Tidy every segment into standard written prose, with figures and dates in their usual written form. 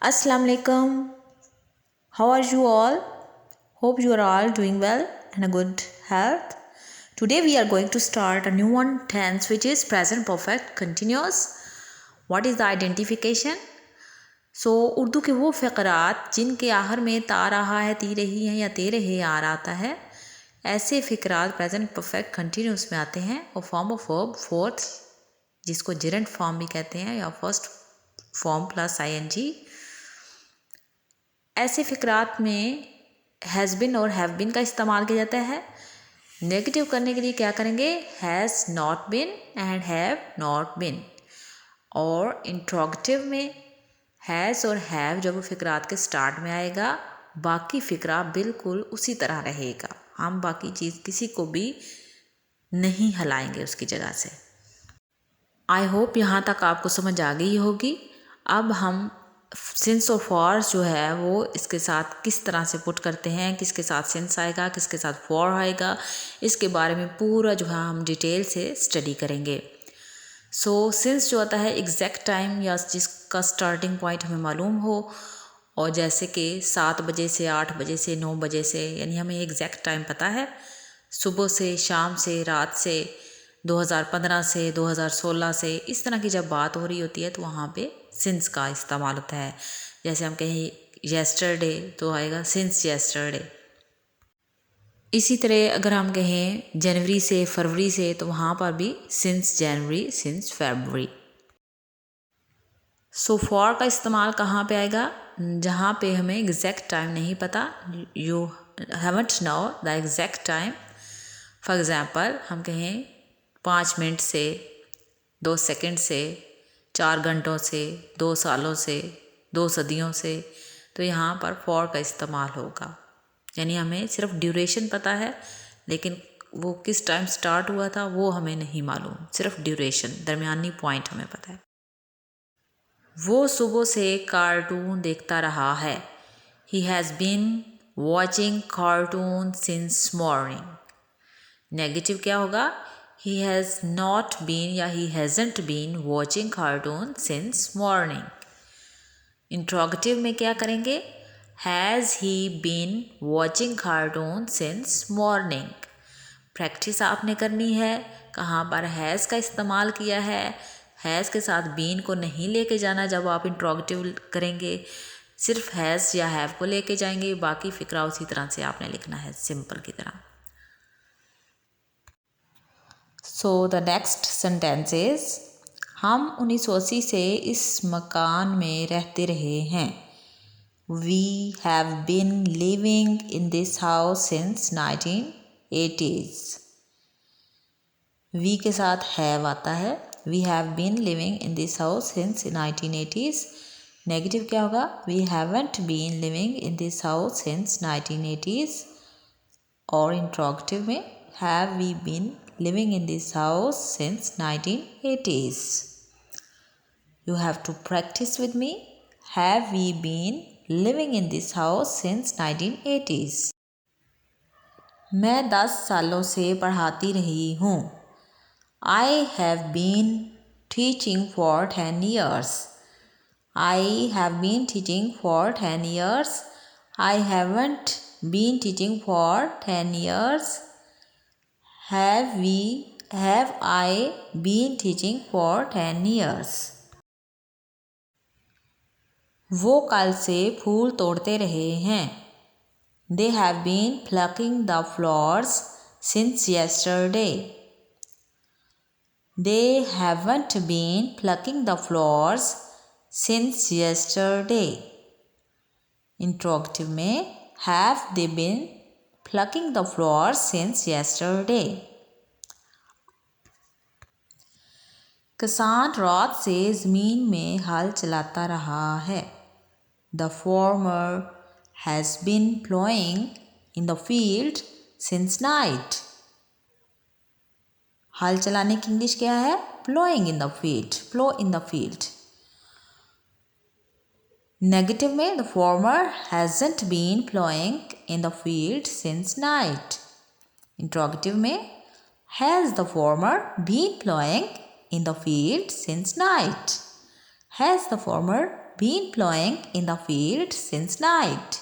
Assalamu alaikum. How are you all? Hope you are all doing well and a good health. Today we are going to start a new one tense which is present perfect continuous. What is the identification? So Urdu के वो फ़क़रात जिनके आखिर में ता रहा है, ती रही है या ते रहे आ आता है, ऐसे फ़क़रात प्रेजेंट परफेक्ट कंटिन्यूस में आते हैं और फॉर्म ऑफ वर्ब फोर्थ जिसको जेरेंट फॉर्म भी कहते हैं या फर्स्ट फॉर्म प्लस आईएनजी। ऐसे फ़क़रात में हैज़ बिन और हैव बिन का इस्तेमाल किया जाता है। नेगेटिव करने के लिए क्या करेंगे? Has not been and have not been. और इंट्रोगेटिव में हैज़ और हैव जब फ़क़रात के स्टार्ट में आएगा, बाकी फ़क़रा बिल्कुल उसी तरह रहेगा। हम बाकी चीज़ किसी को भी नहीं हिलाएंगे उसकी जगह से। आई होप यहाँ तक आपको समझ आ गई होगी। अब हम सिंस और फॉर जो है वो इसके साथ किस तरह से पुट करते हैं, किसके साथ सिंस आएगा, किसके साथ फॉर आएगा, इसके बारे में पूरा जो है हम डिटेल से स्टडी करेंगे। सो सिंस जो आता है एग्जैक्ट टाइम या जिसका स्टार्टिंग पॉइंट हमें मालूम हो, और जैसे कि 7 बजे से 8 बजे से 9 बजे से, यानी हमें एग्जैक्ट टाइम पता है, सुबह से शाम से रात से 2015 से 2016 से, इस तरह की जब बात हो रही होती है तो वहाँ पे सिंस का इस्तेमाल होता है। जैसे हम कहें येस्टरडे तो आएगा सिंस येस्टरडे। इसी तरह अगर हम कहें जनवरी से फरवरी से तो वहाँ पर भी since January since February. So for का इस्तेमाल कहाँ पे आएगा? जहाँ पे हमें एग्जैक्ट टाइम नहीं पता, you haven't know the exact time. For example हम कहें 5 मिनट से, 2 सेकंड से, 4 घंटों से, 2 सालों से, 2 सदियों से, तो यहाँ पर फॉर का इस्तेमाल होगा। यानी हमें सिर्फ ड्यूरेशन पता है, लेकिन वो किस टाइम स्टार्ट हुआ था वो हमें नहीं मालूम, सिर्फ ड्यूरेशन, दरमियानी पॉइंट हमें पता है। वो सुबह से कार्टून देखता रहा है। He has been watching cartoon since morning. Negative क्या होगा? He has not been या he hasn't been watching cartoon since morning. Interrogative में क्या करेंगे? Has he been watching cartoon since morning? Practice आपने करनी है। कहाँ पर हैज़ का इस्तेमाल किया है? हैज़ के साथ बीन को नहीं लेके जाना जब आप इंट्रोगेटिव करेंगे, सिर्फ हैज़ या हैव को लेके जाएंगे। बाकी फ़िक्रा उसी तरह से आपने लिखना है, सिंपल की तरह। So the next sentence is, हम 1980 से इस मकान में रहते रहे हैं। We have been living in this house since 1980s। We के साथ हैव आता है। We have been living in this house since 1980s। Negative क्या होगा? We haven't been living in this house since 1980s। और इंट्रोगेटिव में have we been living in this house since 1980s. You have to practice with me. Have we been living in this house since 1980s? मैं 10 सालों से पढ़ाती रही हूँ। I have been teaching for 10 years. I have been teaching for 10 years. I haven't been teaching for 10 years. Have I been teaching for 10 years? वो कल से फूल तोड़ते रहे हैं। They have been plucking the flowers since yesterday. They haven't been plucking the flowers since yesterday. Interrogative में have they been plucking the flowers since yesterday? किसान रात से ज़मीन में हल चलाता रहा है। The farmer has been plowing in the field since night. हल चलाने की इंग्लिश क्या है? Plowing in the field. Plow in the field. Negative में the farmer hasn't been plowing in the field since night. Interrogative में has the farmer been plowing in the field since night? Has the farmer been plowing in the field since night.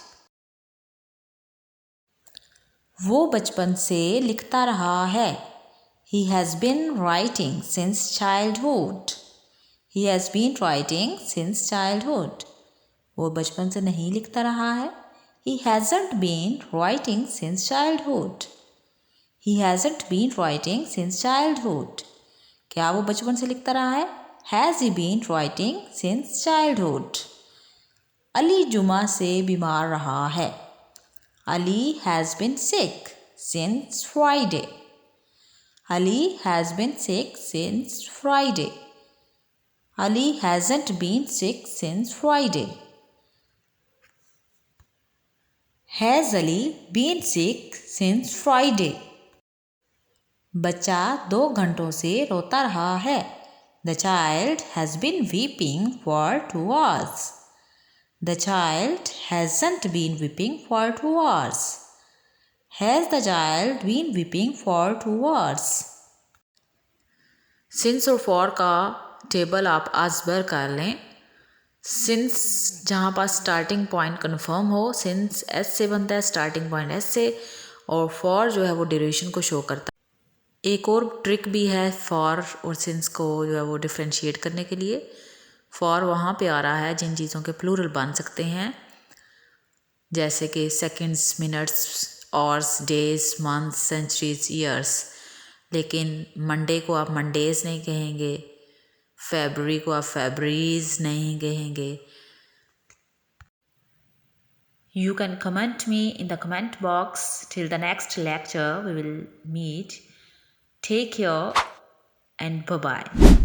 वो बचपन से लिखता रहा है. He has been writing since childhood. He has been writing since childhood. वो बचपन से नहीं लिखता रहा है. He hasn't been writing since childhood. He hasn't been writing since childhood. क्या वो बचपन से लिखता रहा है? Has he been writing since childhood? Ali जुमा से बीमार रहा है. Ali has been sick since Friday. Ali has been sick since Friday. Ali hasn't been sick since Friday. Has Ali been sick since Friday? बच्चा 2 घंटों से रोता रहा है. The child has been weeping for 2 hours. The child hasn't been weeping for 2 hours. Has the child been weeping for 2 hours? Since और for का table आप आज भर कर लें. Since जहाँ पर स्टार्टिंग पॉइंट कन्फर्म हो, since S से बनता है, स्टार्टिंग पॉइंट S से, और for जो है वो ड्यूरेशन को शो करता है. एक और ट्रिक भी है for और since को जो है वो डिफ्रेंशिएट करने के लिए. for वहाँ पे आ रहा है जिन चीज़ों के प्लूरल बन सकते हैं, जैसे कि seconds, minutes, hours, days, months, centuries, years. लेकिन मंडे को आप मंडेज नहीं कहेंगे, फेब्रुअरी को आप फेब्रीज नहीं कहेंगे. You can comment me in the comment box. Till the next lecture we will meet. Take care and bye-bye.